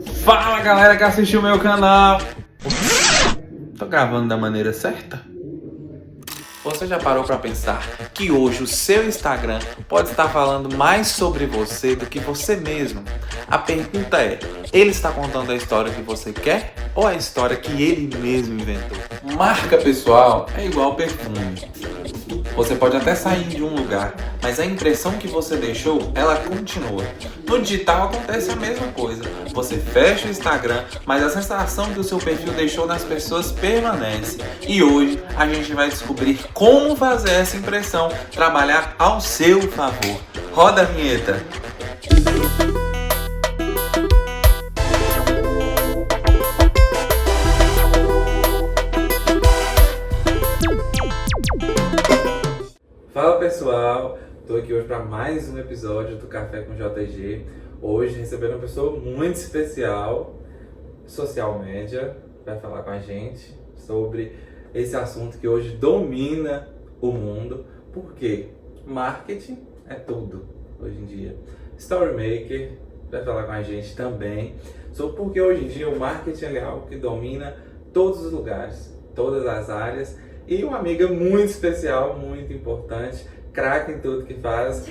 Fala galera que assistiu o meu canal. Tô gravando da maneira certa? Você já parou pra pensar que hoje o seu Instagram pode estar falando mais sobre você do que você mesmo? A pergunta é, ele está contando a história que você quer ou a história que ele mesmo inventou? Marca pessoal é igual perfume. Você pode até sair de um lugar, mas a impressão que você deixou, ela continua. No digital acontece a mesma coisa. Você fecha o Instagram, mas a sensação que o seu perfil deixou nas pessoas permanece. E hoje a gente vai descobrir como fazer essa impressão trabalhar ao seu favor. Roda a vinheta! Fala pessoal, estou aqui hoje para mais um episódio do Café com JG. Hoje recebendo uma pessoa muito especial, social media, vai falar com a gente sobre esse assunto que hoje domina o mundo. Por quê? Marketing é tudo hoje em dia. Storymaker vai falar com a gente também sobre porque hoje em dia o marketing é algo que domina todos os lugares, todas as áreas. E uma amiga muito especial, muito importante, craque em tudo que faz.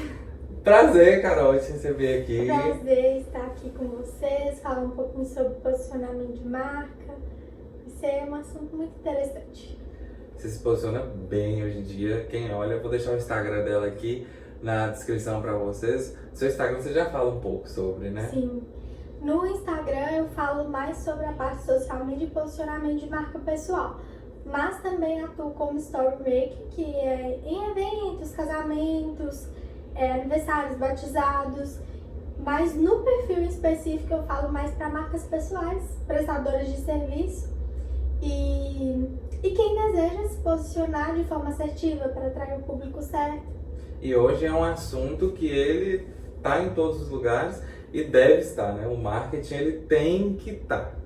Prazer, Carol, te receber aqui. Prazer estar aqui com vocês, falar um pouquinho sobre posicionamento de marca. Isso é um assunto muito interessante. Você se posiciona bem hoje em dia. Quem olha, eu vou deixar o Instagram dela aqui na descrição para vocês. Seu Instagram você já fala um pouco sobre, né? Sim. No Instagram eu falo mais sobre a parte social media e posicionamento de marca pessoal. Mas também atuo como Storymaker, que é em eventos, casamentos, aniversários, batizados. Mas no perfil específico eu falo mais para marcas pessoais, prestadoras de serviço e quem deseja se posicionar de forma assertiva para atrair o público certo. E hoje é um assunto que ele está em todos os lugares e deve estar, né? O marketing ele tem que estar.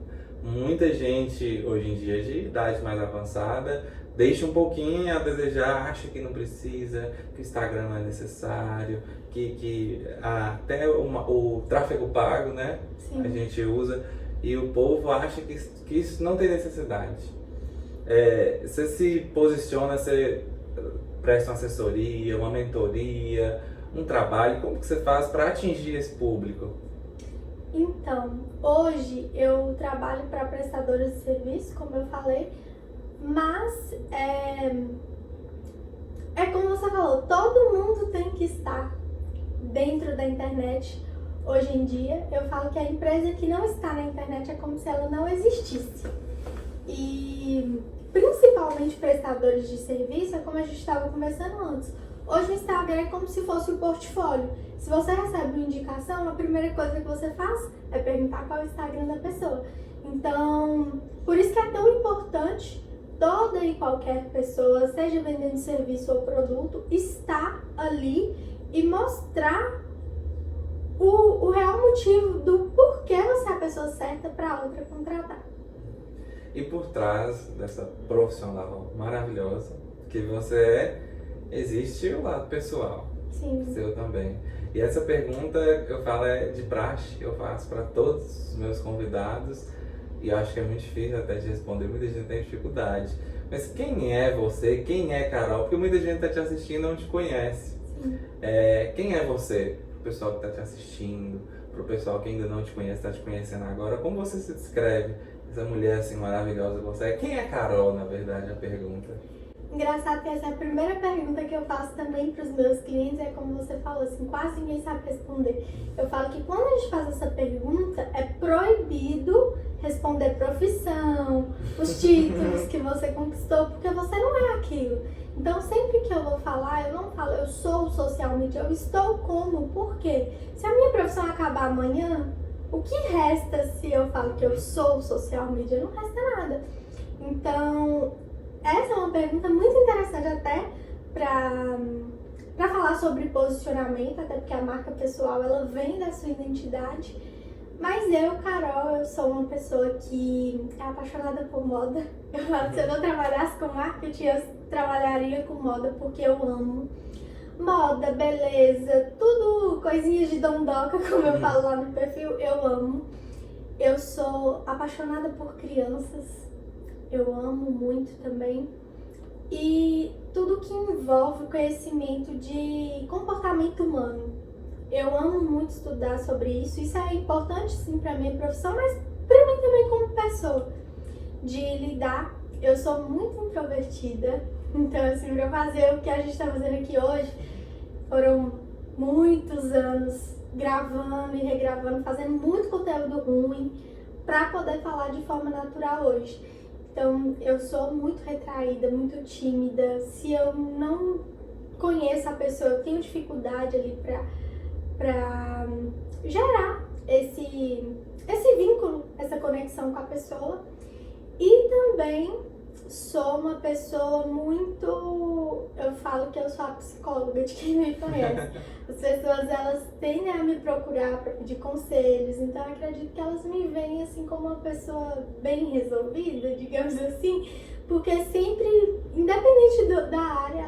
Muita gente hoje em dia de idade mais avançada deixa um pouquinho a desejar, acha que não precisa, que o Instagram não é necessário, que até o tráfego pago, né? Sim. A gente usa e o povo acha que isso não tem necessidade. Você se posiciona, você presta uma assessoria, uma mentoria, um trabalho, como que você faz para atingir esse público? Então, hoje eu trabalho para prestadoras de serviço, como eu falei, mas é como você falou, todo mundo tem que estar dentro da internet hoje em dia. Eu falo que a empresa que não está na internet é como se ela não existisse. E principalmente prestadores de serviço, é como a gente estava conversando antes. Hoje o Instagram é como se fosse um portfólio. Se você recebe uma indicação, a primeira coisa que você faz é perguntar qual é o Instagram da pessoa. Então, por isso que é tão importante toda e qualquer pessoa, seja vendendo serviço ou produto, estar ali e mostrar o real motivo do porquê você é a pessoa certa para outra contratar. E por trás dessa profissional maravilhosa que você é, existe o lado pessoal. Sim. Seu também. E essa pergunta eu falo é de praxe, eu faço para todos os meus convidados e eu acho que é muito difícil até de responder, muita gente tem dificuldade. Mas quem é você? Quem é Carol? Porque muita gente está te assistindo e não te conhece. Sim. Quem é você? Para o pessoal que está te assistindo, para o pessoal que ainda não te conhece, está te conhecendo agora, como você se descreve? Essa mulher assim maravilhosa que você é. Quem é Carol, na verdade, a pergunta? Engraçado que essa é a primeira pergunta que eu faço também para os meus clientes, é como você falou, assim, quase ninguém sabe responder. Eu falo que quando a gente faz essa pergunta, é proibido responder profissão, os títulos que você conquistou, porque você não é aquilo. Então, sempre que eu vou falar, eu não falo, eu sou social media, eu estou como, por quê? Se a minha profissão acabar amanhã, o que resta se eu falo que eu sou social media? Não resta nada. Então, essa é uma pergunta muito interessante até para falar sobre posicionamento, até porque a marca pessoal ela vem da sua identidade. Mas eu, Carol, eu sou uma pessoa que é apaixonada por moda. Eu falo que se eu não trabalhasse com marketing, eu trabalharia com moda porque eu amo moda, beleza, tudo coisinhas de dondoca, como eu falo lá no perfil, eu amo. Eu sou apaixonada por crianças, eu amo muito também. E tudo que envolve o conhecimento de comportamento humano. Eu amo muito estudar sobre isso. Isso é importante sim para minha profissão, mas para mim também como pessoa. De lidar, eu sou muito introvertida. Então, assim, para fazer o que a gente está fazendo aqui hoje, foram muitos anos gravando e regravando, fazendo muito conteúdo ruim para poder falar de forma natural hoje. Então, eu sou muito retraída, muito tímida. Se eu não conheço a pessoa, eu tenho dificuldade ali pra gerar esse vínculo, essa conexão com a pessoa. E também sou uma pessoa muito... Eu falo que eu sou a psicóloga de quem me conhece. As pessoas, elas tendem a me procurar para pedir conselhos, então eu acredito que elas me veem assim como uma pessoa bem resolvida, digamos assim, porque sempre, independente da área,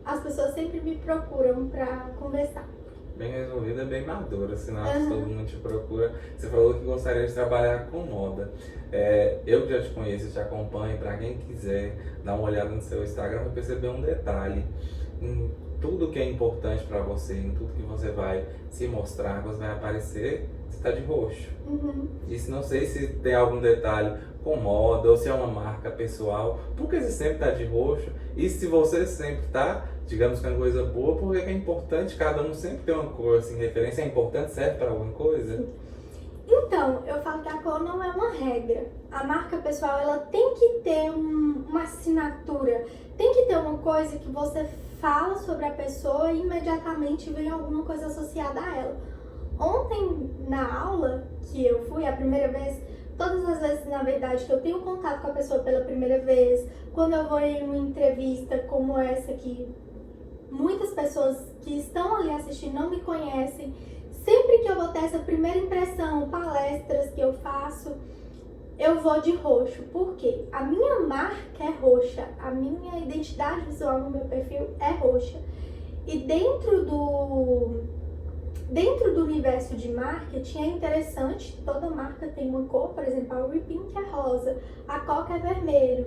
as pessoas sempre me procuram para conversar. Bem resolvida, bem madura, sinal que todo mundo te procura. Você falou que gostaria de trabalhar com moda. Eu que já te conheço, te acompanho, para quem quiser dar uma olhada no seu Instagram, vai perceber um detalhe. Em tudo que é importante para você, em tudo que você vai se mostrar, você vai aparecer, você está de roxo. Isso não sei se tem algum detalhe com moda ou se é uma marca pessoal, porque você sempre está de roxo. E se você sempre está, digamos que é uma coisa boa, porque é importante cada um sempre ter uma cor assim, referência. É importante, serve para alguma coisa? Então, eu falo que a cor não é uma regra. A marca pessoal, ela tem que ter uma assinatura, tem que ter uma coisa que você fala sobre a pessoa e imediatamente vem alguma coisa associada a ela. Ontem, na aula que eu fui a primeira vez, todas as vezes, na verdade, que eu tenho contato com a pessoa pela primeira vez, quando eu vou em uma entrevista como essa que muitas pessoas que estão ali assistindo não me conhecem, sempre que eu vou ter essa primeira impressão, palestras que eu faço, eu vou de roxo. Por quê? A minha marca é roxa, a minha identidade visual no meu perfil é roxa. E dentro do universo de marketing é interessante, toda marca tem uma cor, por exemplo, a Whipping é rosa, a Coca é vermelho,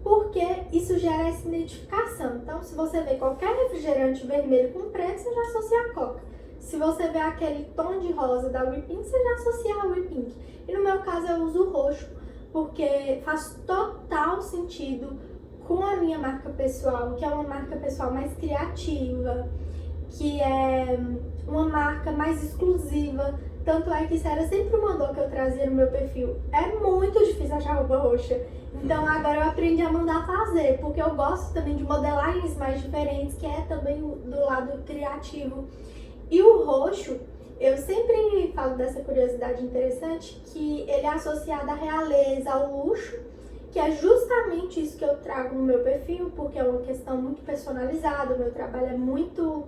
porque isso gera essa identificação. Então, se você vê qualquer refrigerante vermelho com preto, você já associa a Coca. Se você vê aquele tom de rosa da Whipping, você já associa a Whipping. E no meu caso eu uso o roxo, porque faz total sentido com a minha marca pessoal, que é uma marca pessoal mais criativa, que é uma marca mais exclusiva. Tanto é que isso era sempre uma dor que eu trazia no meu perfil. É muito difícil achar roupa roxa. Então agora eu aprendi a mandar fazer, porque eu gosto também de modelagens mais diferentes, que é também do lado criativo. E o roxo, eu sempre falo dessa curiosidade interessante, que ele é associado à realeza, ao luxo, que é justamente isso que eu trago no meu perfil, porque é uma questão muito personalizada, o meu trabalho é muito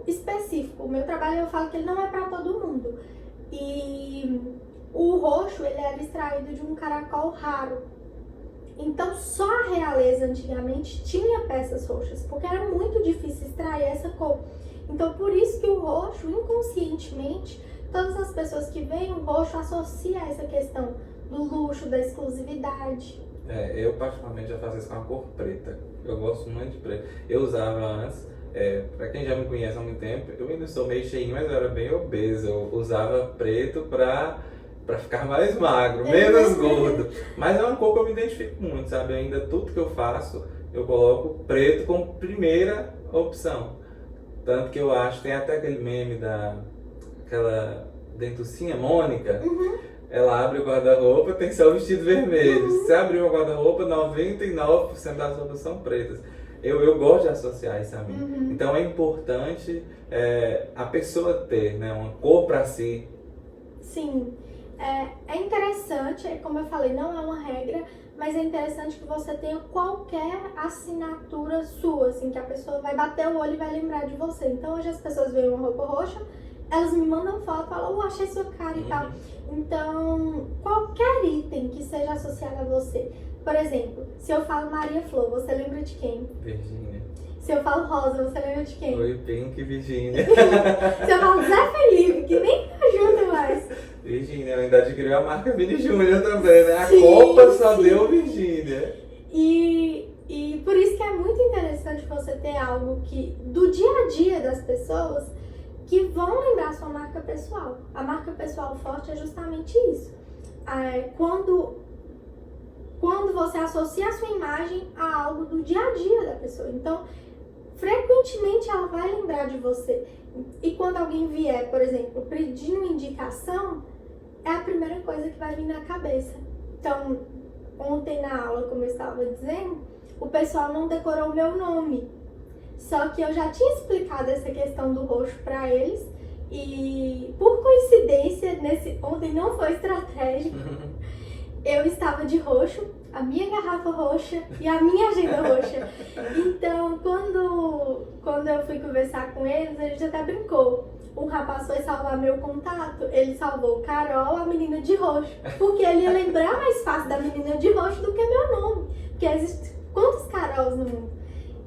específico. O meu trabalho, eu falo que ele não é para todo mundo. E o roxo, ele era extraído de um caracol raro. Então, só a realeza antigamente tinha peças roxas, porque era muito difícil extrair essa cor. Então, por isso que o roxo, inconscientemente, todas as pessoas que veem o roxo associam a essa questão do luxo, da exclusividade. Eu particularmente já faço isso com a cor preta. Eu gosto muito de preto. Eu usava antes, pra quem já me conhece há muito tempo, eu ainda sou meio cheinho, mas eu era bem obeso. Eu usava preto pra ficar mais magro, menos gordo. Mas é uma cor que eu me identifico muito, sabe? Ainda tudo que eu faço, eu coloco preto como primeira opção. Tanto que eu acho, tem até aquele meme aquela dentucinha Mônica, ela abre o guarda-roupa, tem só o vestido vermelho. Se você abrir o guarda-roupa, 99% das roupas são pretas. Eu gosto de associar isso a mim. Então é importante a pessoa ter, né, uma cor para si. Sim, é interessante, como eu falei, não é uma regra, mas é interessante que você tenha qualquer assinatura sua, assim, que a pessoa vai bater o olho e vai lembrar de você. Então hoje as pessoas veem uma roupa roxa, elas me mandam foto, falam, achei sua cara e tal. Então, qualquer item que seja associado a você. Por exemplo, se eu falo Maria Flor, você lembra de quem? Virgínia. Se eu falo Rosa, você lembra de quem? Oi, Pink, Virgínia. Se eu falo Zé Felipe, que nem tá junto mais. Virgínia, ela ainda adquiriu a marca Vini Júnior também, né? A Sim, Copa só sim. deu Virgínia. E por isso que é muito interessante você ter algo que do dia a dia das pessoas que vão lembrar sua marca pessoal. A marca pessoal forte é justamente isso. Quando você associa a sua imagem a algo do dia a dia da pessoa. Então, frequentemente ela vai lembrar de você. E quando alguém vier, por exemplo, pedindo indicação, é a primeira coisa que vai vir na cabeça. Então, ontem na aula, como eu estava dizendo, o pessoal não decorou o meu nome. Só que eu já tinha explicado essa questão do roxo para eles. E, por coincidência, ontem não foi estratégico. Eu estava de roxo, a minha garrafa roxa e a minha agenda roxa. Então, quando eu fui conversar com eles, a gente até brincou. Um rapaz foi salvar meu contato, ele salvou Carol, a menina de roxo. Porque ele ia lembrar mais fácil da menina de roxo do que meu nome. Porque existem quantos Carols no mundo?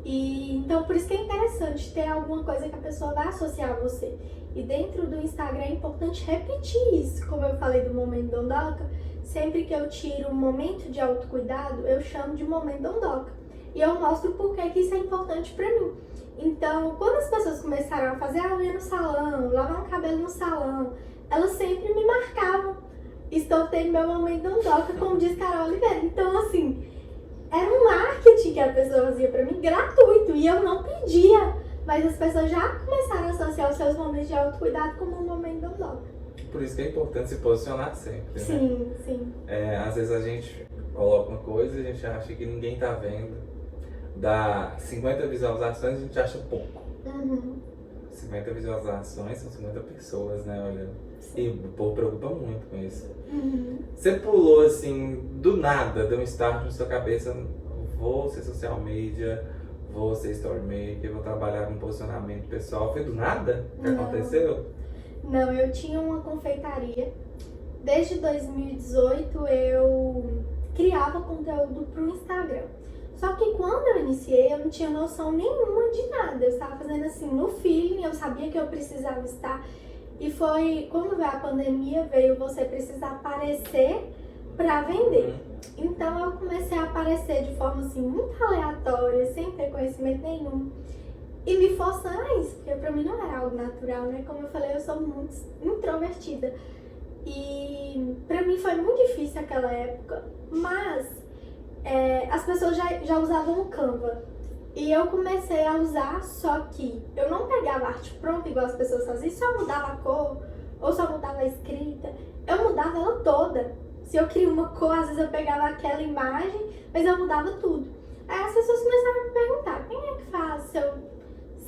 Então, por isso que é interessante ter alguma coisa que a pessoa vai associar a você. E dentro do Instagram é importante repetir isso. Como eu falei do momento Dondoca, sempre que eu tiro um momento de autocuidado, eu chamo de momento Dondoca. E eu mostro por que isso é importante pra mim. Então, quando as pessoas começaram a fazer a unha no salão, lavar o cabelo no salão, elas sempre me marcavam. Estou tendo meu momento Dondoca, como diz Carol Oliveira. Então, assim, era um marketing que a pessoa fazia pra mim, gratuito, e eu não pedia. Mas as pessoas já começaram a associar os seus momentos de autocuidado como um momento Dondoca. Por isso que é importante se posicionar sempre, né? Sim, sim. Às vezes a gente coloca uma coisa e a gente acha que ninguém tá vendo. Dá 50 visualizações, a gente acha pouco. 50 visualizações são 50 pessoas, né, olhando. E o povo preocupa muito com isso. Você pulou assim, do nada, deu um start na sua cabeça, vou ser social media, vou ser story maker, vou trabalhar com posicionamento pessoal. Foi do nada que aconteceu? Não, eu tinha uma confeitaria. Desde 2018 eu criava conteúdo pro Instagram. Só que quando eu iniciei, eu não tinha noção nenhuma de nada. Eu estava fazendo assim no feeling, eu sabia que eu precisava estar. E foi quando veio a pandemia, veio você precisar aparecer para vender. Então eu comecei a aparecer de forma assim muito aleatória, sem ter conhecimento nenhum. E me forçando a isso, porque pra mim não era algo natural, né? Como eu falei, eu sou muito introvertida. E pra mim foi muito difícil aquela época, mas as pessoas já usavam o Canva. E eu comecei a usar, só que eu não pegava a arte pronta igual as pessoas faziam, só mudava a cor, ou só mudava a escrita. Eu mudava ela toda. Se eu queria uma cor, às vezes eu pegava aquela imagem, mas eu mudava tudo. Aí as pessoas começaram a me perguntar, quem é que faz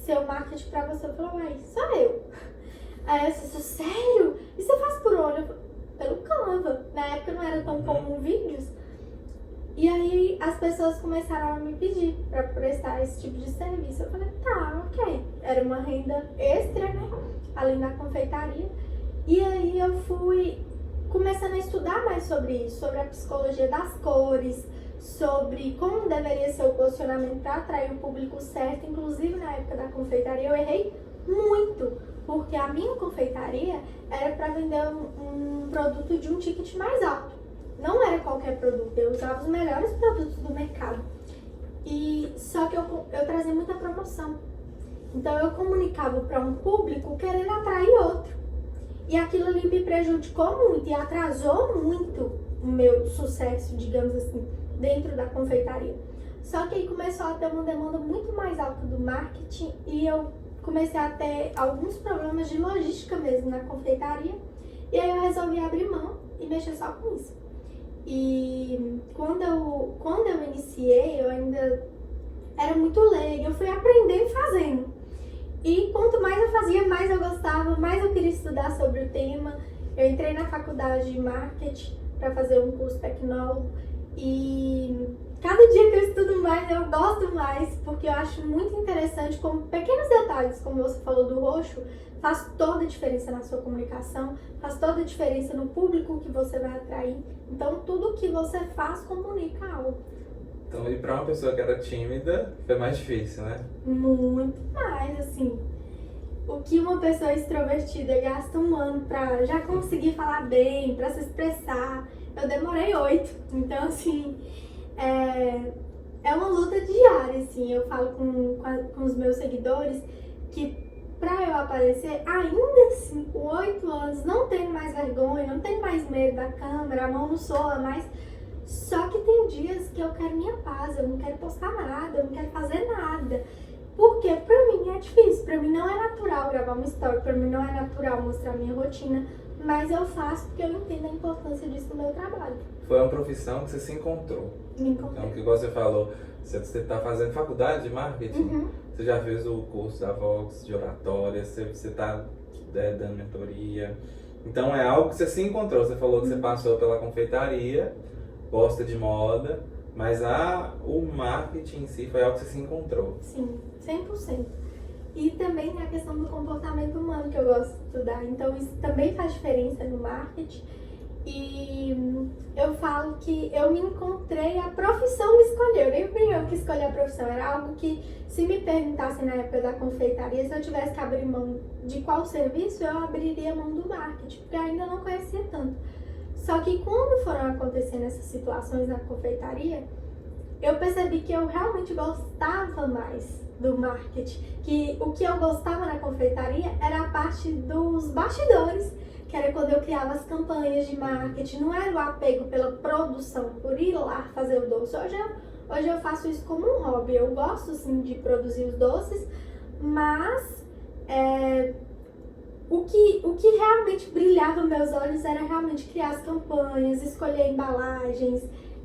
seu marketing pra você? Eu falei, uai, sou eu. Aí eu disse, sério? E você faz por onde? Eu falei, pelo Canva. Na época não era tão comum vídeos. E aí as pessoas começaram a me pedir pra prestar esse tipo de serviço. Eu falei, tá, ok. Era uma renda extra, né? Além da confeitaria. E aí eu fui começando a estudar mais sobre isso, sobre a psicologia das cores, sobre como deveria ser o posicionamento para atrair o público certo. Inclusive na época da confeitaria eu errei muito, porque a minha confeitaria era para vender um produto de um ticket mais alto. Não era qualquer produto, eu usava os melhores produtos do mercado. E só que eu trazia muita promoção. Então eu comunicava para um público querendo atrair outro. E aquilo ali me prejudicou muito e atrasou muito o meu sucesso, digamos assim, dentro da confeitaria. Só que aí começou a ter uma demanda muito mais alta do marketing e eu comecei a ter alguns problemas de logística mesmo na confeitaria. E aí eu resolvi abrir mão e mexer só com isso. E quando eu iniciei, eu ainda era muito leiga, eu fui aprendendo fazendo. E quanto mais eu fazia, mais eu gostava, mais eu queria estudar sobre o tema. Eu entrei na faculdade de marketing para fazer um curso tecnólogo e cada dia que eu estudo mais, eu gosto mais, porque eu acho muito interessante como pequenos detalhes, como você falou do roxo, faz toda a diferença na sua comunicação, faz toda a diferença no público que você vai atrair. Então, tudo que você faz comunica algo. Então, e pra uma pessoa que era tímida, foi mais difícil, né? Muito mais, assim. o que uma pessoa extrovertida gasta um ano pra já conseguir falar bem, pra se expressar, eu demorei 8. Então, assim, é uma luta diária, assim. Eu falo com os meus seguidores que pra eu aparecer, ainda assim, com 8 anos, não tendo mais vergonha, não tendo mais medo da câmera, a mão não soa mais. Só que tem dias que eu quero minha paz, eu não quero postar nada, eu não quero fazer nada. Porque pra mim é difícil, pra mim não é natural gravar uma story, pra mim não é natural mostrar minha rotina, mas eu faço porque eu entendo a importância disso no meu trabalho. Foi uma profissão que você se encontrou. Me encontrei. Então, que igual você falou, você está fazendo faculdade de marketing, Uhum. você já fez o curso da Vox de oratória, você está dando mentoria. Então é algo que você se encontrou. Você falou que você passou pela confeitaria, gosta de moda, mas o marketing em si foi algo que você se encontrou. Sim, 100%. E também a questão do comportamento humano que eu gosto de estudar. Então isso também faz diferença no marketing. E eu falo que eu me encontrei, a profissão me escolheu. Nem fui eu que escolhi a profissão. Era algo que, se me perguntassem na época da confeitaria, se eu tivesse que abrir mão de qual serviço, eu abriria mão do marketing, porque eu ainda não conhecia tanto. Só que quando foram acontecendo essas situações na confeitaria, eu percebi que eu realmente gostava mais do marketing. Que o que eu gostava na confeitaria era a parte dos bastidores, que era quando eu criava as campanhas de marketing. Não era o apego pela produção, por ir lá fazer o doce. Hoje eu faço isso como um hobby. Eu gosto sim de produzir os doces, mas o que realmente brilhava meus olhos era realmente criar as campanhas, escolher embalagens.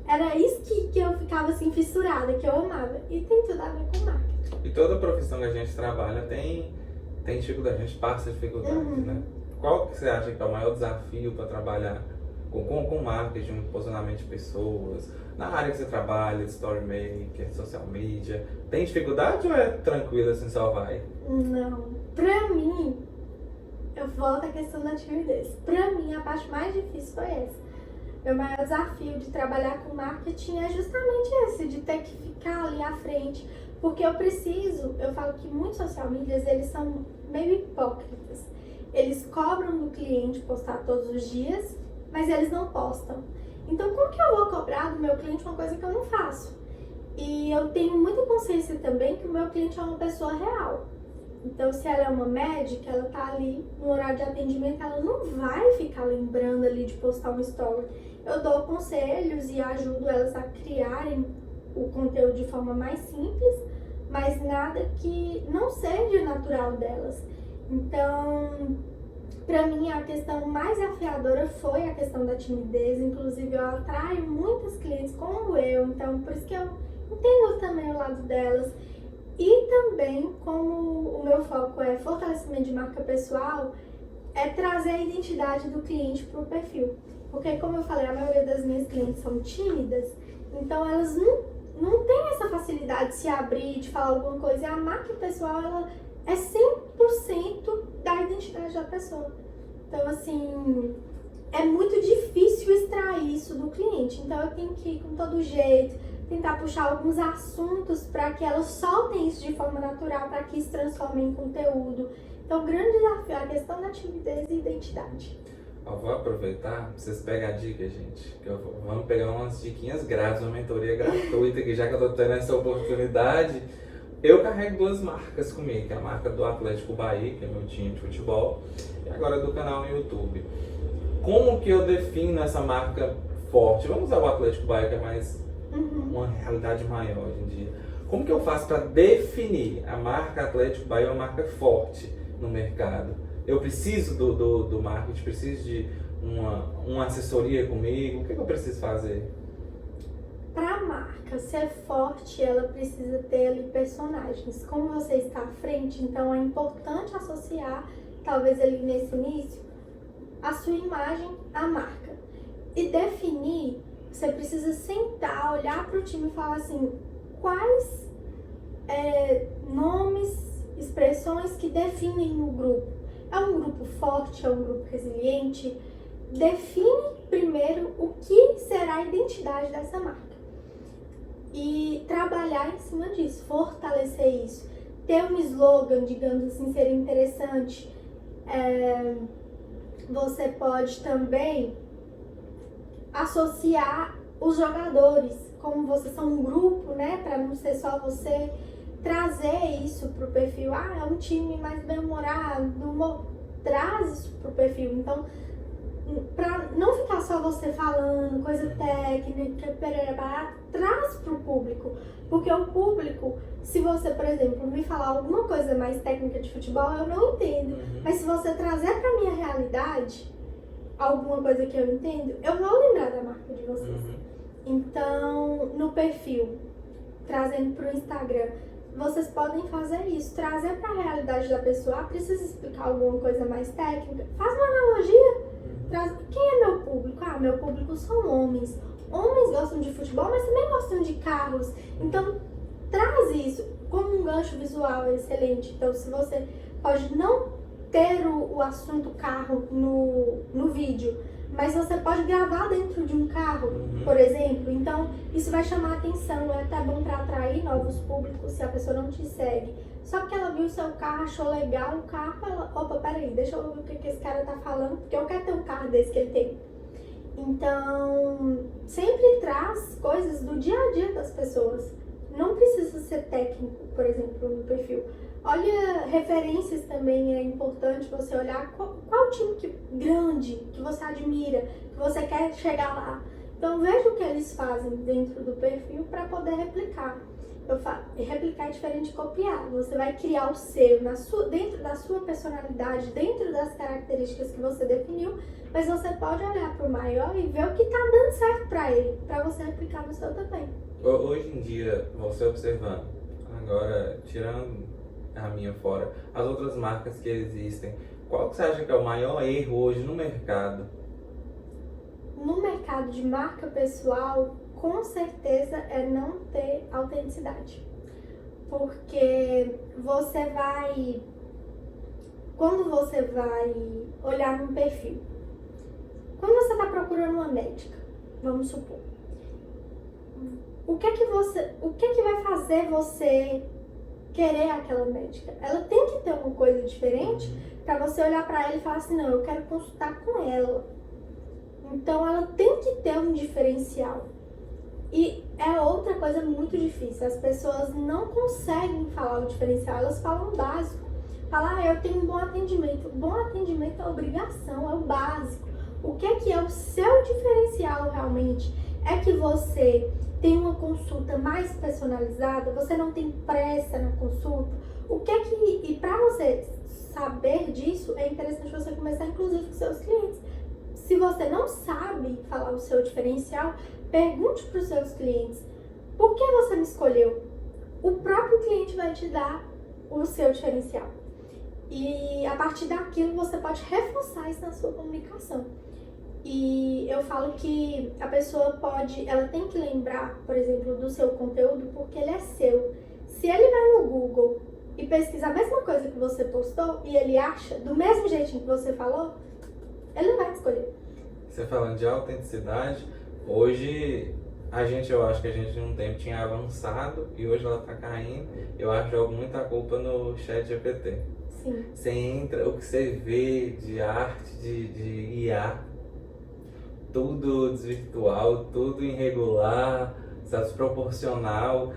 Era isso que eu ficava assim fissurada, que eu amava. E tem tudo a ver com marketing. E toda profissão que a gente trabalha tem dificuldade, a gente passa dificuldades, né? Qual que você acha que é o maior desafio para trabalhar com marketing, posicionamento de pessoas, na área que você trabalha, story maker, social media? Tem dificuldade ou é tranquilo assim, só vai? Não. Pra mim, eu volto à questão da timidez. Pra mim, a parte mais difícil foi essa. Meu maior desafio de trabalhar com marketing é justamente esse, de ter que ficar ali à frente. Porque eu falo que muitos social medias, eles são meio hipócritas. Eles cobram do cliente postar todos os dias, mas eles não postam. Então, como que eu vou cobrar do meu cliente uma coisa que eu não faço? E eu tenho muita consciência também que o meu cliente é uma pessoa real. Então, se ela é uma médica, ela tá ali no horário de atendimento, ela não vai ficar lembrando ali de postar uma story. Eu dou conselhos e ajudo elas a criarem o conteúdo de forma mais simples, mas nada que não seja natural delas. Então, pra mim, a questão mais desafiadora foi a questão da timidez. Inclusive, eu atraio muitas clientes como eu, então por isso que eu entendo também o lado delas. E também, como o meu foco é fortalecimento de marca pessoal, é trazer a identidade do cliente pro perfil. Porque, como eu falei, a maioria das minhas clientes são tímidas, então elas não têm essa facilidade de se abrir, de falar alguma coisa. E a marca pessoal, ela é 100% da identidade da pessoa. Então, assim, é muito difícil extrair isso do cliente. Então, eu tenho que ir com todo jeito, tentar puxar alguns assuntos para que elas soltem isso de forma natural, para que isso transforme em conteúdo. Então, o grande desafio é a questão da timidez e identidade. Eu vou aproveitar pra vocês pegarem a dica, gente. Vamos pegar umas diquinhas grátis, uma mentoria gratuita, que já que eu tô tendo essa oportunidade, eu carrego 2 marcas comigo, que é a marca do Atlético Bahia, que é meu time de futebol, e agora do canal no YouTube. Como que eu defino essa marca forte? Vamos usar o Atlético Bahia, que é mais uma realidade maior hoje em dia. Como que eu faço para definir a marca Atlético Bahia uma marca forte no mercado? Eu preciso do marketing, preciso de uma assessoria comigo? O que eu preciso fazer? Para a marca ser forte, ela precisa ter ali personagens. Como você está à frente, então é importante associar, talvez ali nesse início, a sua imagem à marca. E definir, você precisa sentar, olhar para o time e falar assim, quais nomes, expressões que definem o grupo. É um grupo forte, é um grupo resiliente? Define primeiro o que será a identidade dessa marca. E trabalhar em cima disso, fortalecer isso. ter um slogan, digamos assim, seria interessante. Você pode também associar os jogadores, como vocês são um grupo, né? Para não ser só você, trazer isso pro perfil. É um time mais bem-humorado, traz isso pro perfil. Então, para não ficar só você falando coisa técnica, traz pro público. Porque o público, se você, por exemplo, me falar alguma coisa mais técnica de futebol, eu não entendo. Mas se você trazer pra minha realidade alguma coisa que eu entendo, eu vou lembrar da marca de vocês. Então, no perfil, trazendo pro Instagram, vocês podem fazer isso, trazer para a realidade da pessoa. Precisa explicar alguma coisa mais técnica? Faz uma analogia. Quem é meu público? Meu público são homens. Homens gostam de futebol, mas também gostam de carros. Então, traz isso como um gancho visual excelente. Então, se você pode não ter o assunto carro no vídeo, mas você pode gravar dentro de um carro, por exemplo. Então, isso vai chamar atenção. É até bom para atrair novos públicos se a pessoa não te segue. Só porque ela viu o seu carro, achou legal o carro, ela... Opa, peraí, deixa eu ver o que esse cara tá falando, porque eu quero ter um carro desse que ele tem. Então, sempre traz coisas do dia a dia das pessoas. Não precisa ser técnico, por exemplo, no perfil. Olha, referências também é importante você olhar qual time grande que você admira, que você quer chegar lá. Então veja o que eles fazem dentro do perfil para poder replicar. Replicar é diferente de copiar. Você vai criar o seu dentro da sua personalidade, dentro das características que você definiu, mas você pode olhar para o maior e ver o que está dando certo para ele, para você replicar no seu também. Hoje em dia, você observando, agora tirando a minha fora, as outras marcas que existem, qual que você acha que é o maior erro hoje no mercado? No mercado de marca pessoal, com certeza é não ter autenticidade. Porque quando você vai olhar num perfil, quando você está procurando uma médica, vamos supor, o que vai fazer você querer aquela médica? Ela tem que ter uma coisa diferente para você olhar para ela e falar assim, não, eu quero consultar com ela. Então ela tem que ter um diferencial. E é outra coisa muito difícil, as pessoas não conseguem falar o diferencial, elas falam o básico. Falar, eu tenho um bom atendimento. Bom atendimento é obrigação, é o básico. O que é o seu diferencial realmente? É que você tem uma consulta mais personalizada, você não tem pressa na consulta. E para você saber disso, é interessante você começar inclusive com seus clientes. Se você não sabe falar o seu diferencial, pergunte para os seus clientes, por que você me escolheu? O próprio cliente vai te dar o seu diferencial. E a partir daquilo você pode reforçar isso na sua comunicação. E eu falo que a pessoa ela tem que lembrar, por exemplo, do seu conteúdo porque ele é seu. Se ele vai no Google e pesquisar a mesma coisa que você postou e ele acha do mesmo jeitinho que você falou, ele não vai te escolher. Você falando de autenticidade, hoje eu acho que a gente num tempo tinha avançado e hoje ela tá caindo. Eu acho que jogo muita culpa no ChatGPT. Sim. Você entra, o que você vê de arte, de IA, tudo desvirtual, tudo irregular, desproporcional.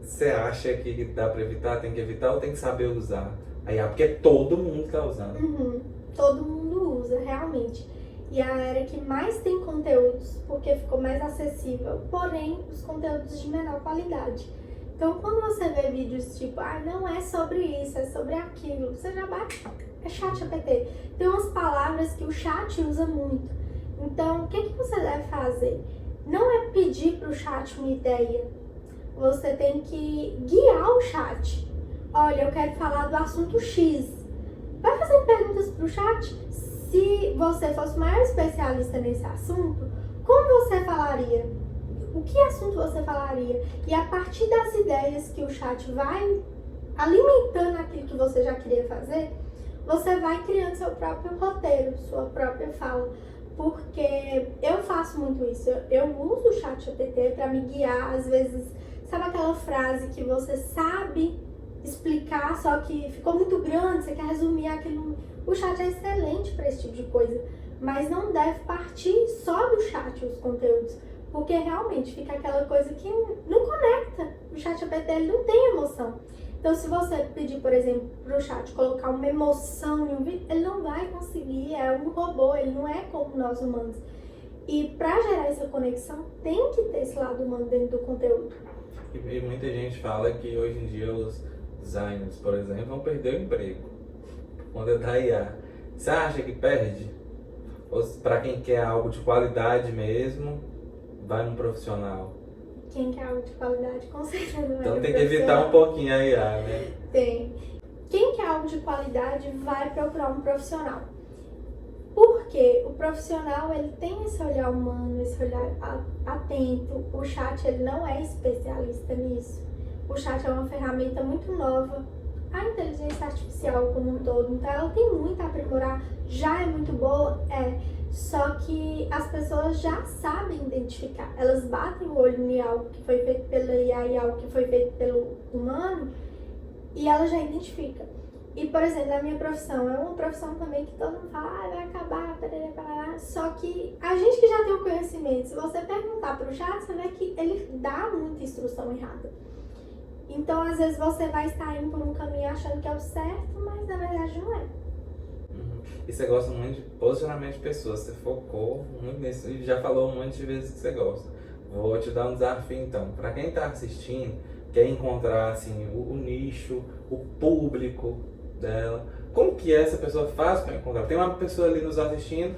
Você acha que dá pra evitar, tem que evitar ou tem que saber usar a IA? Porque todo mundo tá usando. Todo mundo usa, realmente. E a era que mais tem conteúdos, porque ficou mais acessível, porém, os conteúdos de menor qualidade. Então, quando você vê vídeos tipo, não é sobre isso, é sobre aquilo, você já bate, é ChatGPT. Tem umas palavras que o chat usa muito. Então, o que você deve fazer? Não é pedir para o chat uma ideia. Você tem que guiar o chat. Olha, eu quero falar do assunto X. Vai fazer perguntas para o chat. Se você fosse o maior especialista nesse assunto, como você falaria? O que assunto você falaria? E a partir das ideias que o chat vai alimentando aquilo que você já queria fazer, você vai criando seu próprio roteiro, sua própria fala. Porque eu faço muito isso. Eu uso o ChatGPT para me guiar. Às vezes, sabe aquela frase que você sabe explicar, só que ficou muito grande, você quer resumir aquilo. O chat é excelente para esse tipo de coisa, mas não deve partir só do chat os conteúdos, porque realmente fica aquela coisa que não conecta. O chat GPT ele não tem emoção. Então, se você pedir, por exemplo, para o chat colocar uma emoção em um vídeo, ele não vai conseguir, é um robô, ele não é como nós humanos. E para gerar essa conexão, tem que ter esse lado humano dentro do conteúdo. E muita gente fala que hoje em dia os designers, por exemplo, vão perder o emprego por conta da IA. Você acha que perde? Ou para quem quer algo de qualidade mesmo, vai num profissional? Quem quer algo de qualidade, com certeza vai. Então tem que evitar um pouquinho a IA, né? Tem. Quem quer algo de qualidade vai procurar um profissional. Porque o profissional ele tem esse olhar humano, esse olhar atento. O chat ele não é especialista nisso. O chat é uma ferramenta muito nova. A inteligência artificial como um todo, então ela tem muito a aprimorar. Já é muito boa, só que as pessoas já sabem identificar. Elas batem o olho em algo que foi feito pela IA e algo que foi feito pelo humano e ela já identifica. E, por exemplo, a minha profissão é uma profissão também que todo mundo fala, vai acabar, parará. Só que a gente que já tem o conhecimento, se você perguntar para o chat, você vê que ele dá muita instrução errada. Então, às vezes, você vai estar indo por um caminho achando que é o certo, mas na verdade não é. E você gosta muito de posicionamento de pessoas, você focou muito nisso e já falou um monte de vezes que você gosta. Vou te dar um desafio então, para quem está assistindo, quer encontrar assim, o nicho, o público dela, como que essa pessoa faz para encontrar? Tem uma pessoa ali nos assistindo,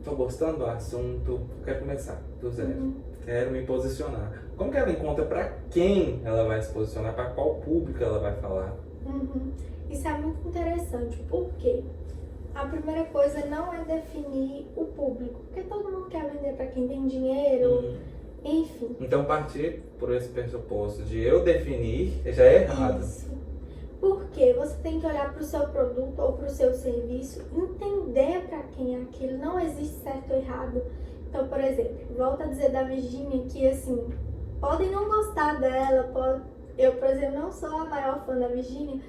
tô gostando do assunto, quero começar do zero, quero me posicionar. Como que ela encontra para quem ela vai se posicionar, para qual público ela vai falar? Isso é muito interessante, por quê? A primeira coisa não é definir o público, porque todo mundo quer vender para quem tem dinheiro, enfim. Então partir por esse pressuposto de eu definir já é errado. Isso. Porque você tem que olhar para o seu produto ou para o seu serviço, entender para quem é aquilo, não existe certo ou errado. Então, por exemplo, volto a dizer da Virginia que assim, podem não gostar dela, eu, por exemplo, não sou a maior fã da Virginia,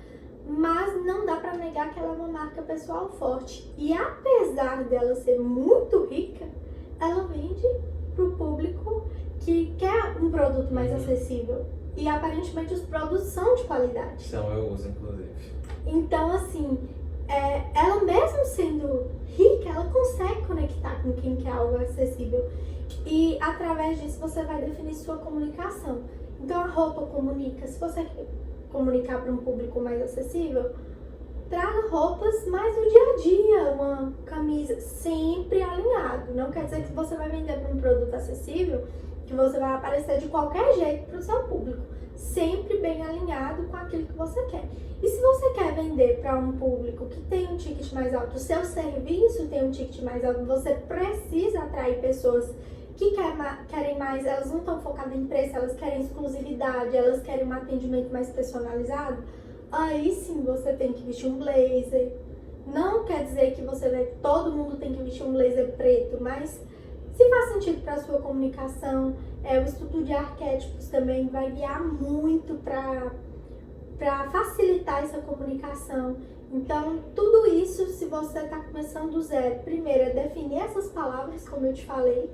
mas não dá pra negar que ela é uma marca pessoal forte. E apesar dela ser muito rica, ela vende pro público que quer um produto mais acessível. E aparentemente os produtos são de qualidade. Então eu uso, inclusive. Então, assim, ela mesmo sendo rica, ela consegue conectar com quem quer algo acessível. E através disso você vai definir sua comunicação. Então a roupa comunica. Se você comunicar para um público mais acessível, traga roupas mais do dia a dia, uma camisa sempre alinhado. Não quer dizer que você vai vender para um produto acessível, que você vai aparecer de qualquer jeito para o seu público, sempre bem alinhado com aquilo que você quer. E se você quer vender para um público que tem um ticket mais alto, o seu serviço tem um ticket mais alto, você precisa atrair pessoas que querem mais, elas não estão focadas em preço, elas querem exclusividade, elas querem um atendimento mais personalizado, aí sim você tem que vestir um blazer. Não quer dizer que todo mundo tem que vestir um blazer preto, mas se faz sentido para a sua comunicação, o estudo de arquétipos também vai guiar muito para facilitar essa comunicação. Então, tudo isso, se você está começando do zero, primeiro é definir essas palavras, como eu te falei,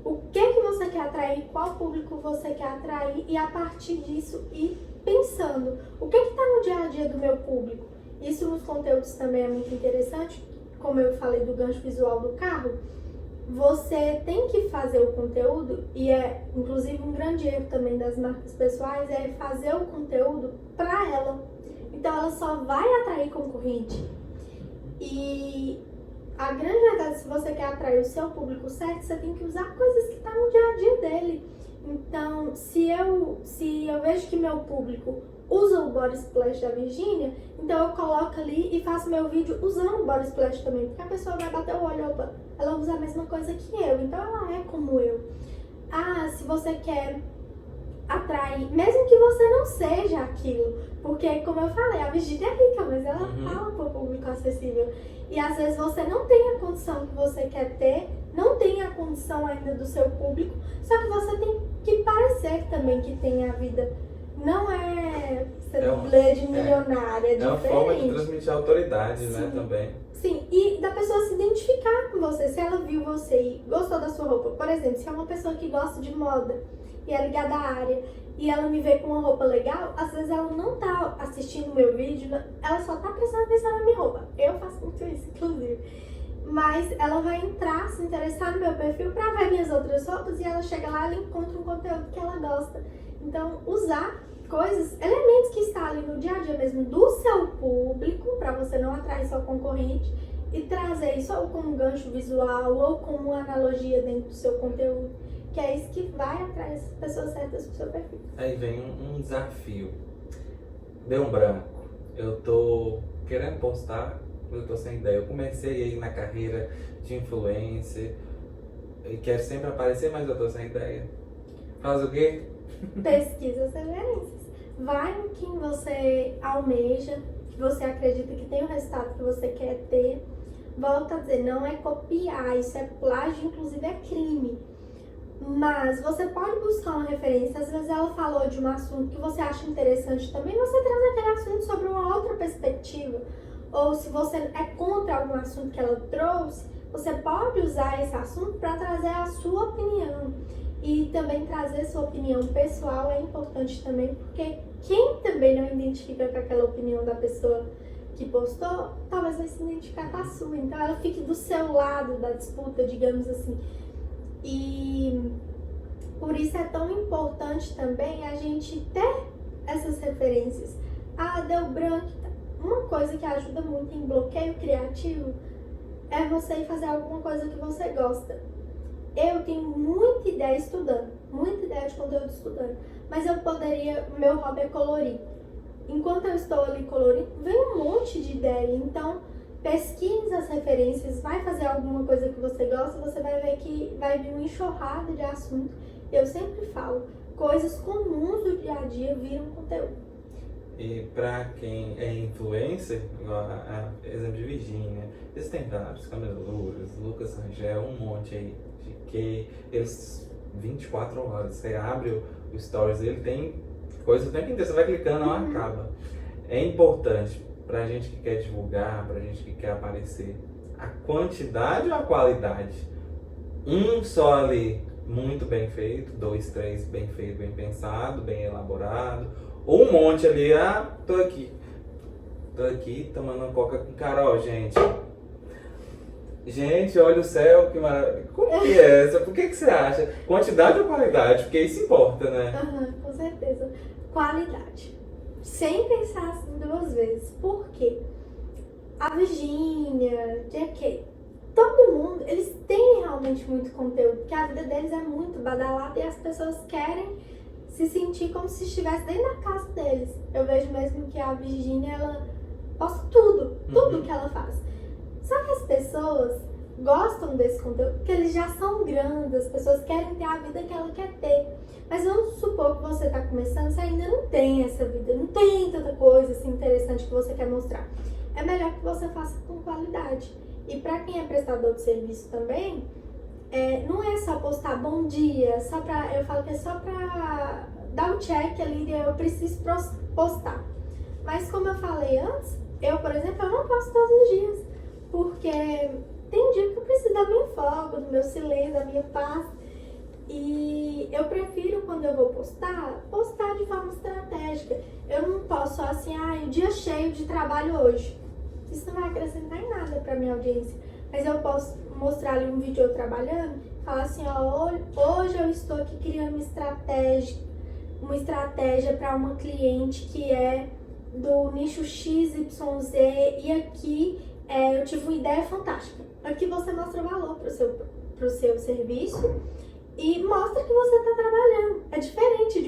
o que você quer atrair, qual público você quer atrair e a partir disso ir pensando, o que está no dia a dia do meu público. Isso nos conteúdos também é muito interessante, como eu falei do gancho visual do carro, você tem que fazer o conteúdo e inclusive um grande erro também das marcas pessoais é fazer o conteúdo para ela. Então ela só vai atrair concorrente. E a grande verdade, se você quer atrair o seu público certo, você tem que usar coisas que estão no dia a dia dele. Então, se eu vejo que meu público usa o body splash da Virginia, então eu coloco ali e faço meu vídeo usando o body splash também, porque a pessoa vai bater o olho, opa, ela usa a mesma coisa que eu, então ela é como eu. Se você quer atrair, mesmo que você não seja aquilo, porque como eu falei, a Virginia é rica, mas ela fala para o público acessível. E às vezes você não tem a condição que você quer ter, não tem a condição ainda do seu público, só que você tem que parecer também que tem a vida não é ser É um- dublê de milionária, é É uma forma de diferente. transmitir autoridade, né, Sim. também. Sim, e da pessoa se identificar com você, se ela viu você e gostou da sua roupa. Por exemplo, se é uma pessoa que gosta de moda e é ligada à área e ela me vê com uma roupa legal, às vezes ela não tá assistindo o meu vídeo, ela só tá prestando atenção na minha roupa. Eu faço muito isso, inclusive. Mas ela vai entrar, se interessar no meu perfil pra ver minhas outras roupas e ela chega lá e ela encontra um conteúdo que ela gosta. Então, usar coisas, elementos que estão ali no dia a dia mesmo do seu público, para você não atrair sua concorrente, e trazer isso ou como um gancho visual ou como uma analogia dentro do seu conteúdo, que é isso que vai atrair as pessoas certas pro seu perfil. Aí vem um desafio. Deu um branco. Eu tô querendo postar, mas eu tô sem ideia. Eu comecei aí na carreira de influencer e quero sempre aparecer, mas eu tô sem ideia. Faz o quê? Pesquisa as referências. Vai em quem você almeja, que você acredita que tem o resultado que você quer ter. Volto a dizer, não é copiar, isso é plágio, inclusive é crime. Mas você pode buscar uma referência, às vezes ela falou de um assunto que você acha interessante também, você traz aquele assunto sobre uma outra perspectiva. Ou se você é contra algum assunto que ela trouxe, você pode usar esse assunto para trazer a sua opinião. E também trazer sua opinião pessoal é importante também, porque quem também não identifica com aquela opinião da pessoa que postou, talvez vai se identificar com a sua. Então ela fique do seu lado da disputa, digamos assim. E por isso é tão importante também a gente ter essas referências. Ah, deu branco. Uma coisa que ajuda muito em bloqueio criativo é você ir fazer alguma coisa que você gosta. Eu tenho muita ideia estudando, muita ideia de conteúdo estudando, mas eu poderia, meu hobby é colorir. Enquanto eu estou ali colorindo, vem um monte de ideia. Então, pesquise as referências, vai fazer alguma coisa que você gosta, você vai ver que vai vir uma enxurrada de assunto. Eu sempre falo, coisas comuns do dia a dia viram conteúdo. E pra quem é influencer, igual exemplo de Virgínia, eles têm vários, Camila Loures, Lucas Rangel, um monte aí, de que eles 24 horas, você abre o stories dele, tem coisa o tempo inteiro, você vai clicando, não acaba. É importante pra gente que quer divulgar, pra gente que quer aparecer, a quantidade ou a qualidade? Um só ali, muito bem feito, 2, 3, bem feito, bem pensado, bem elaborado, ou um monte ali, tô aqui tomando uma coca com Carol, gente. Gente, olha o céu, que maravilha. Como que é essa? Por que você acha? Quantidade ou qualidade? Porque isso importa, né? Com certeza. Qualidade. Sem pensar assim duas vezes. Por quê? A Virgínia, JK, todo mundo, eles têm realmente muito conteúdo, porque a vida deles é muito badalada e as pessoas querem se sentir como se estivesse dentro da casa deles. Eu vejo mesmo que a Virgínia, ela posta tudo que ela faz. Só que as pessoas gostam desse conteúdo porque eles já são grandes, as pessoas querem ter a vida que ela quer ter. Mas vamos supor que você está começando, você ainda não tem essa vida, não tem tanta coisa assim interessante que você quer mostrar. É melhor que você faça com qualidade. E para quem é prestador de serviço também, não é só postar bom dia, eu falo que é só pra dar um check ali de eu preciso postar. Mas como eu falei antes, eu, por exemplo, eu não posto todos os dias, porque tem dia que eu preciso da minha folga, do meu silêncio, da minha paz. E eu prefiro, quando eu vou postar de forma estratégica. Eu não posso só assim, o dia cheio de trabalho hoje. Isso não vai acrescentar em nada pra minha audiência. Mas eu posso mostrar ali um vídeo eu trabalhando, falar assim, hoje eu estou aqui criando uma estratégia para uma cliente que é do nicho XYZ e aqui eu tive uma ideia fantástica. Aqui você mostra valor pro seu serviço e mostra que você está trabalhando. É diferente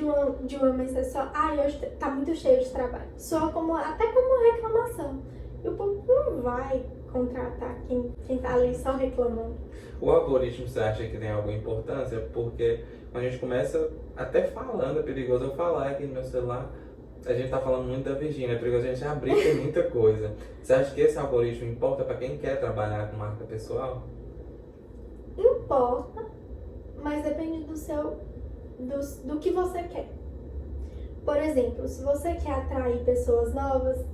de uma mensagem só, hoje tá muito cheio de trabalho. Soa até como uma reclamação. E o público não vai contratar quem tá ali só reclamando. O algoritmo, você acha que tem alguma importância? Porque quando a gente começa, até falando, é perigoso eu falar aqui no meu celular, a gente tá falando muito da Virgínia, é perigoso a gente abrir, tem muita coisa. Você acha que esse algoritmo importa para quem quer trabalhar com marca pessoal? Importa, mas depende do que você quer. Por exemplo, se você quer atrair pessoas novas,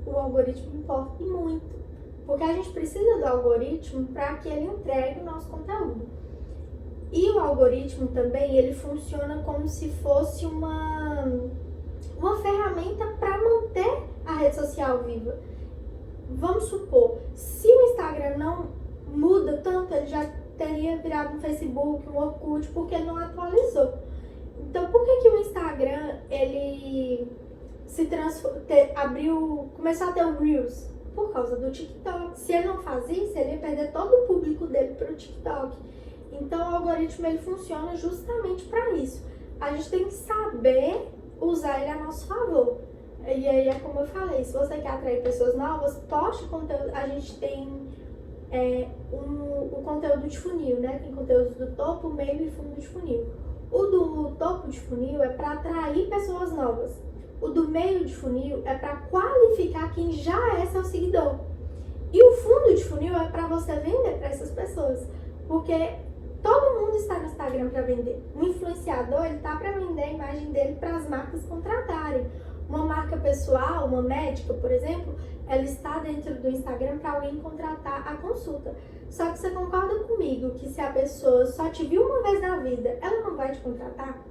o algoritmo importa e muito. Porque a gente precisa do algoritmo para que ele entregue o nosso conteúdo. E o algoritmo também, ele funciona como se fosse uma ferramenta para manter a rede social viva. Vamos supor, se o Instagram não muda tanto, ele já teria virado um Facebook, um Orkut, porque ele não atualizou. Então, por que o Instagram, ele começou a ter o Reels? Por causa do TikTok. Se ele não faz isso, ele ia perder todo o público dele para o TikTok. Então, o algoritmo, ele funciona justamente para isso. A gente tem que saber usar ele a nosso favor. E aí, é como eu falei, se você quer atrair pessoas novas, poste conteúdo. A gente tem o conteúdo de funil, né? Tem conteúdos do topo, meio e fundo de funil. O do topo de funil é para atrair pessoas novas. O do meio de funil é para qualificar quem já é seu seguidor. E o fundo de funil é para você vender para essas pessoas. Porque todo mundo está no Instagram para vender. O influenciador, ele tá para vender a imagem dele para as marcas contratarem. Uma marca pessoal, uma médica, por exemplo, ela está dentro do Instagram para alguém contratar a consulta. Só que você concorda comigo que se a pessoa só te viu uma vez na vida, ela não vai te contratar?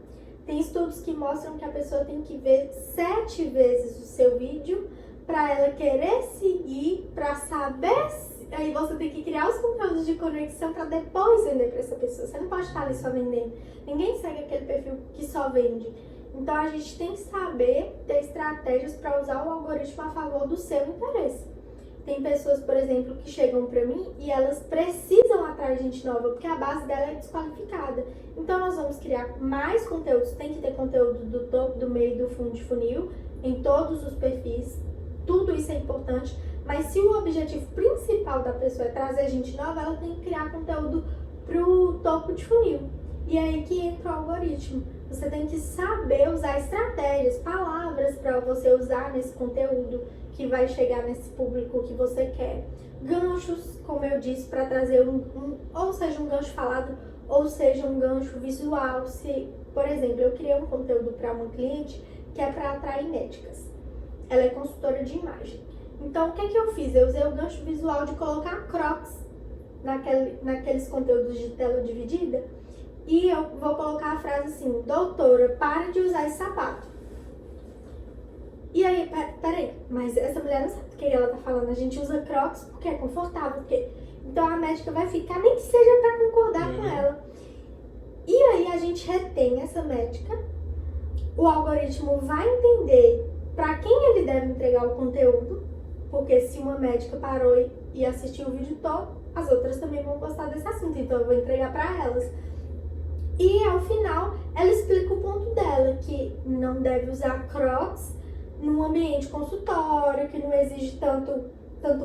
Tem estudos que mostram que a pessoa tem que ver 7 vezes o seu vídeo para ela querer seguir, para saber. Aí você tem que criar os conteúdos de conexão para depois vender para essa pessoa. Você não pode estar ali só vendendo. Ninguém segue aquele perfil que só vende. Então a gente tem que saber ter estratégias para usar o algoritmo a favor do seu interesse. Tem pessoas, por exemplo, que chegam para mim e elas precisam atrair gente nova, porque a base dela é desqualificada. Então nós vamos criar mais conteúdos, tem que ter conteúdo do topo, do meio e do fundo de funil, em todos os perfis, tudo isso é importante. Mas se o objetivo principal da pessoa é trazer gente nova, ela tem que criar conteúdo pro topo de funil. E é aí que entra o algoritmo. Você tem que saber usar estratégias, palavras para você usar nesse conteúdo que vai chegar nesse público que você quer. Ganchos, como eu disse, para trazer ou seja um gancho falado, ou seja um gancho visual. Se, por exemplo, eu criei um conteúdo para uma cliente que é para atrair médicas. Ela é consultora de imagem. Então, o que eu fiz? Eu usei o gancho visual de colocar crocs naqueles conteúdos de tela dividida. E eu vou colocar a frase assim: doutora, pare de usar esse sapato. E aí, peraí, mas essa mulher não sabe do que ela tá falando. A gente usa crocs porque é confortável. Então a médica vai ficar, nem que seja pra concordar com ela. E aí a gente retém essa médica. O algoritmo vai entender pra quem ele deve entregar o conteúdo. Porque se uma médica parou e assistiu o vídeo todo, as outras também vão gostar desse assunto. Então eu vou entregar pra elas. E ao final, ela explica o ponto dela, que não deve usar crocs num ambiente consultório, que não exige tanto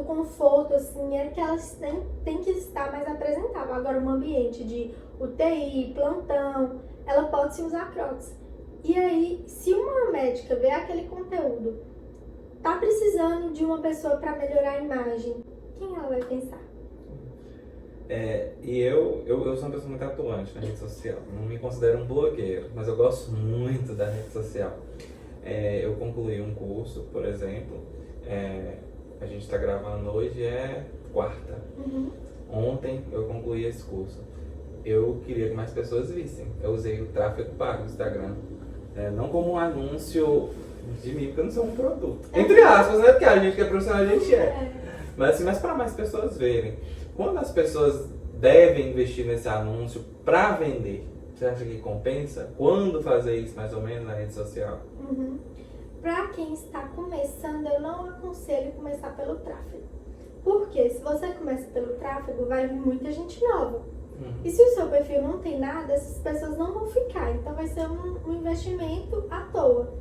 conforto, assim, é que elas têm que estar mais apresentável. Agora, um ambiente de UTI, plantão, ela pode se usar crocs. E aí, se uma médica vê aquele conteúdo, tá precisando de uma pessoa para melhorar a imagem, quem ela vai pensar? E eu sou uma pessoa muito atuante na rede social. Não me considero um blogueiro, mas eu gosto muito da rede social. Eu concluí um curso, por exemplo. A gente está gravando hoje, é quarta. Ontem eu concluí esse curso. Eu queria que mais pessoas vissem. Eu usei o tráfego pago do Instagram. Não como um anúncio de mim, porque eu não sou um produto. Entre aspas, né? Porque a gente que é profissional, a gente é. Mas para mais pessoas verem. Quando as pessoas devem investir nesse anúncio para vender, você acha que compensa? Quando fazer isso, mais ou menos, na rede social? Para quem está começando, eu não aconselho começar pelo tráfego. Porque se você começa pelo tráfego, vai vir muita gente nova. E se o seu perfil não tem nada, essas pessoas não vão ficar. Então vai ser um investimento à toa.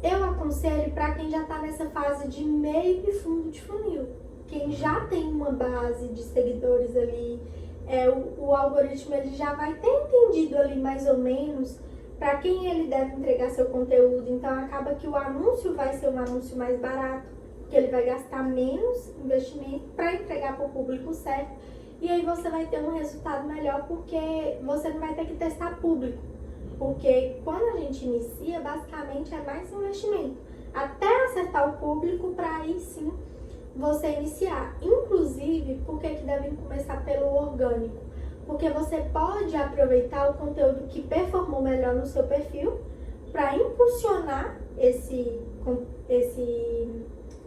Eu aconselho para quem já está nessa fase de meio e fundo de funil. Quem já tem uma base de seguidores ali, o algoritmo ele já vai ter entendido ali mais ou menos para quem ele deve entregar seu conteúdo. Então acaba que o anúncio vai ser um anúncio mais barato, porque ele vai gastar menos investimento para entregar para o público certo. E aí você vai ter um resultado melhor, porque você não vai ter que testar público. Porque quando a gente inicia, basicamente é mais investimento. Até acertar o público para aí sim você iniciar. Inclusive, por que devem começar pelo orgânico? Porque você pode aproveitar o conteúdo que performou melhor no seu perfil para impulsionar esse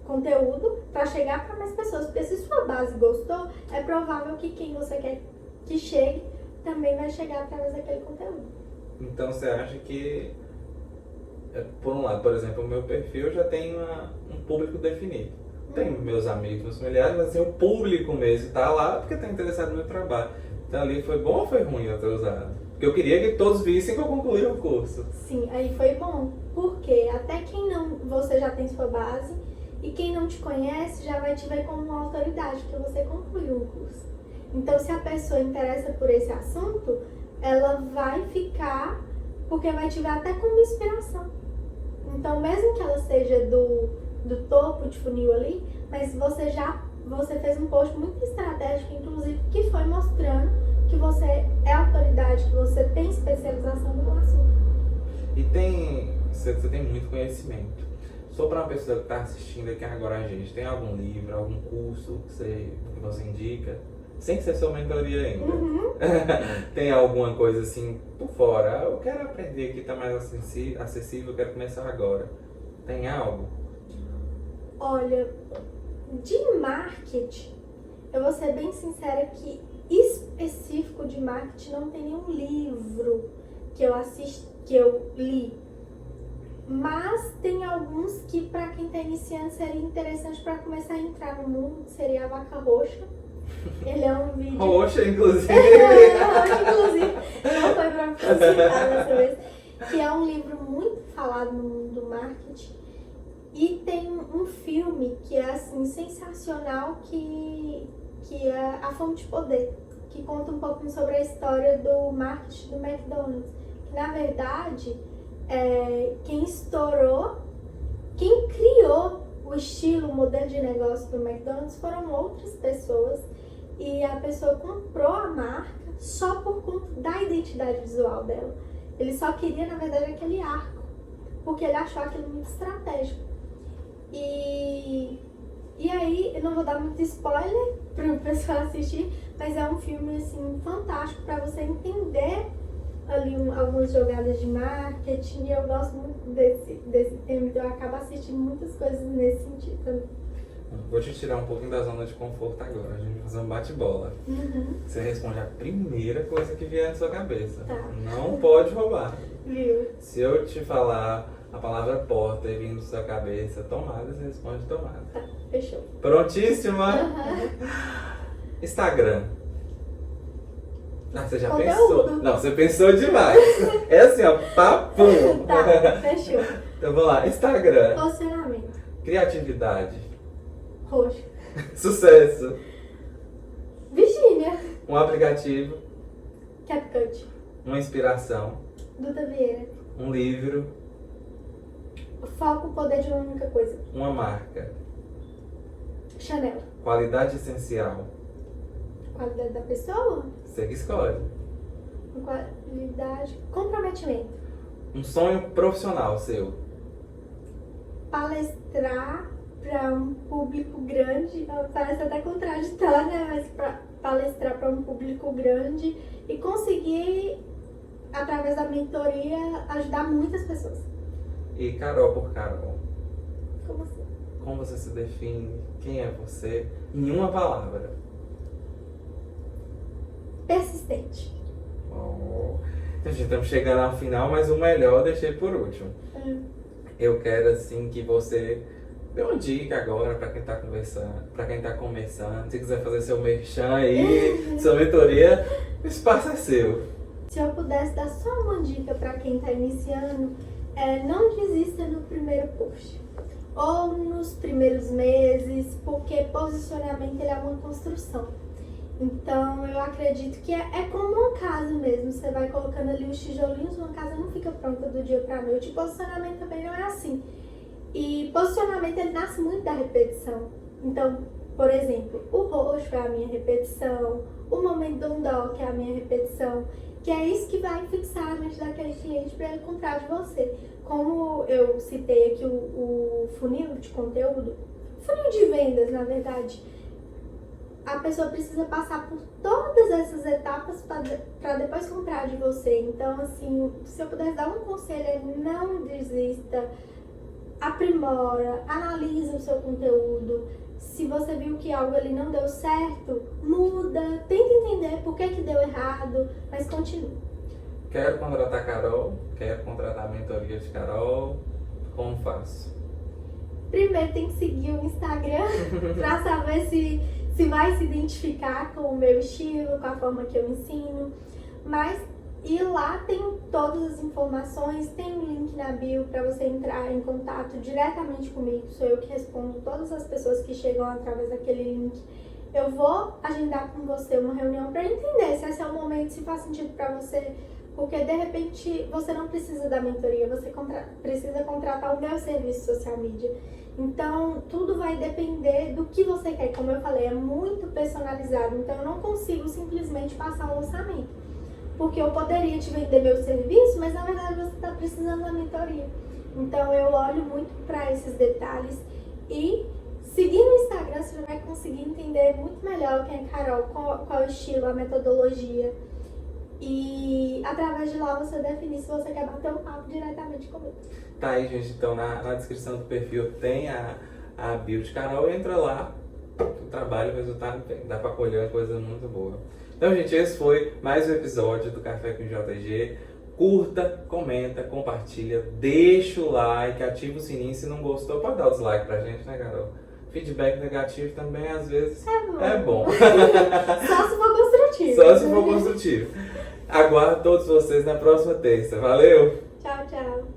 conteúdo para chegar para mais pessoas. Porque se sua base gostou, é provável que quem você quer que chegue também vai chegar através daquele conteúdo. Então você acha que, por um lado, por exemplo, o meu perfil já tem um público definido. Tenho meus amigos, meus familiares, mas assim, o público mesmo está lá porque está interessado no meu trabalho. Então ali foi bom ou foi ruim eu ter usado? Porque eu queria que todos vissem que eu concluí o curso. Sim, aí foi bom. Porque até quem não, você já tem sua base e quem não te conhece já vai te ver como uma autoridade, porque você concluiu o curso. Então se a pessoa interessa por esse assunto, ela vai ficar, porque vai te ver até como inspiração. Então mesmo que ela seja do topo de funil ali, mas você fez um post muito estratégico, inclusive, que foi mostrando que você é autoridade, que você tem especialização no assunto. E você tem muito conhecimento. Só para uma pessoa que está assistindo aqui agora a gente, tem algum livro, algum curso que você indica? Sem ser sua mentoria ainda. Uhum. Tem alguma coisa assim por fora? Eu quero aprender aqui, tá mais acessível, eu quero começar agora. Tem algo? Olha, de marketing, eu vou ser bem sincera que específico de marketing não tem nenhum livro que eu li. Mas tem alguns que para quem está iniciando seria interessante para começar a entrar no mundo, seria a Vaca Roxa. Ele é um vídeo... Roxa, inclusive. Roxa, inclusive. Não foi para citar dessa vez. Que é um livro muito falado no mundo do marketing. E tem um filme que é assim sensacional, que é A Fome de Poder, que conta um pouquinho sobre a história do marketing do McDonald's. Que, na verdade, quem criou o estilo, o modelo de negócio do McDonald's foram outras pessoas. E a pessoa comprou a marca só por conta da identidade visual dela. Ele só queria, na verdade, aquele arco, porque ele achou aquilo muito estratégico. E aí, eu não vou dar muito spoiler para o pessoal assistir, mas é um filme assim fantástico para você entender ali algumas jogadas de marketing. E eu gosto muito desse tema, então eu acabo assistindo muitas coisas nesse sentido também. Vou te tirar um pouquinho da zona de conforto agora. A gente vai fazer um bate-bola. Uhum. Você responde a primeira coisa que vier na sua cabeça. Tá. Não pode roubar. Viu? Se eu te falar a palavra porta e vindo na sua cabeça, tomada, você responde tomada. Tá, fechou. Prontíssima? Uhum. Instagram. Ah, você já Conteúdo. pensou? Não, você pensou demais. É assim, ó, papum. Tá, fechou. Então vamos lá. Instagram. Posicionamento. Criatividade. Roxo. Sucesso. Virgínia. Um aplicativo. CapCut. Uma inspiração. Duda Vieira. Um livro. Foco, poder de uma única coisa. Uma marca. Chanel. Qualidade essencial. Qualidade da pessoa. Você que escolhe. Qualidade. Comprometimento. Um sonho profissional seu. Palestrar para um público grande. Parece até contraditório, né? Mas palestrar para um público grande e conseguir, através da mentoria, ajudar muitas pessoas. E Carol por Carol. Como assim? Como você se define? Quem é você? Em uma palavra. Persistente. Oh. Então, gente, estamos chegando ao final, mas o melhor eu deixei por último. Eu quero, assim, que você dê uma dica agora para quem está conversando, para quem está começando. Se quiser fazer seu merchan aí, sua mentoria, o espaço é seu. Se eu pudesse dar só uma dica para quem está iniciando, não desista no primeiro post ou nos primeiros meses, porque posicionamento ele é uma construção. Então eu acredito que é como uma casa mesmo, você vai colocando ali os tijolinhos, uma casa não fica pronta do dia para a noite. E posicionamento também não é assim. E posicionamento ele nasce muito da repetição. Então, por exemplo, o roxo é a minha repetição, o momento do dock é a minha repetição, que é isso que vai fixar a mente daquele cliente para ele comprar de você. Como eu citei aqui o funil de conteúdo, funil de vendas, na verdade, a pessoa precisa passar por todas essas etapas para depois comprar de você. Então, assim, se eu pudesse dar um conselho é não desista, aprimora, analisa o seu conteúdo. Se você viu que algo ali não deu certo, muda, tenta entender por que deu errado, mas continue. Quero contratar a Carol, quero contratar a mentoria de Carol, como faço? Primeiro tem que seguir o Instagram para saber se vai se identificar com o meu estilo, com a forma que eu ensino. E lá tem todas as informações, tem um link na bio para você entrar em contato diretamente comigo. Sou eu que respondo todas as pessoas que chegam através daquele link. Eu vou agendar com você uma reunião para entender se esse é o momento, se faz sentido para você. Porque de repente você não precisa da mentoria, você precisa contratar o meu serviço social media. Então tudo vai depender do que você quer. Como eu falei, é muito personalizado. Então eu não consigo simplesmente passar um orçamento. Porque eu poderia te vender meu serviço, mas na verdade você está precisando da mentoria. Então eu olho muito para esses detalhes e seguindo o Instagram você vai conseguir entender muito melhor quem é Carol, qual é o estilo, a metodologia. E através de lá você definir se você quer bater um papo diretamente comigo. Tá aí, gente. Então na descrição do perfil tem a bio de Carol. Entra lá, o trabalho, o resultado tem. Dá pra colher uma coisa muito boa. Então, gente, esse foi mais um episódio do Café com JG. Curta, comenta, compartilha, deixa o like, ativa o sininho. Se não gostou, pode dar o dislike pra gente, né, Carol? Feedback negativo também, às vezes, é bom. Só se for construtivo. Só se for construtivo. Aguardo todos vocês na próxima terça. Valeu! Tchau, tchau.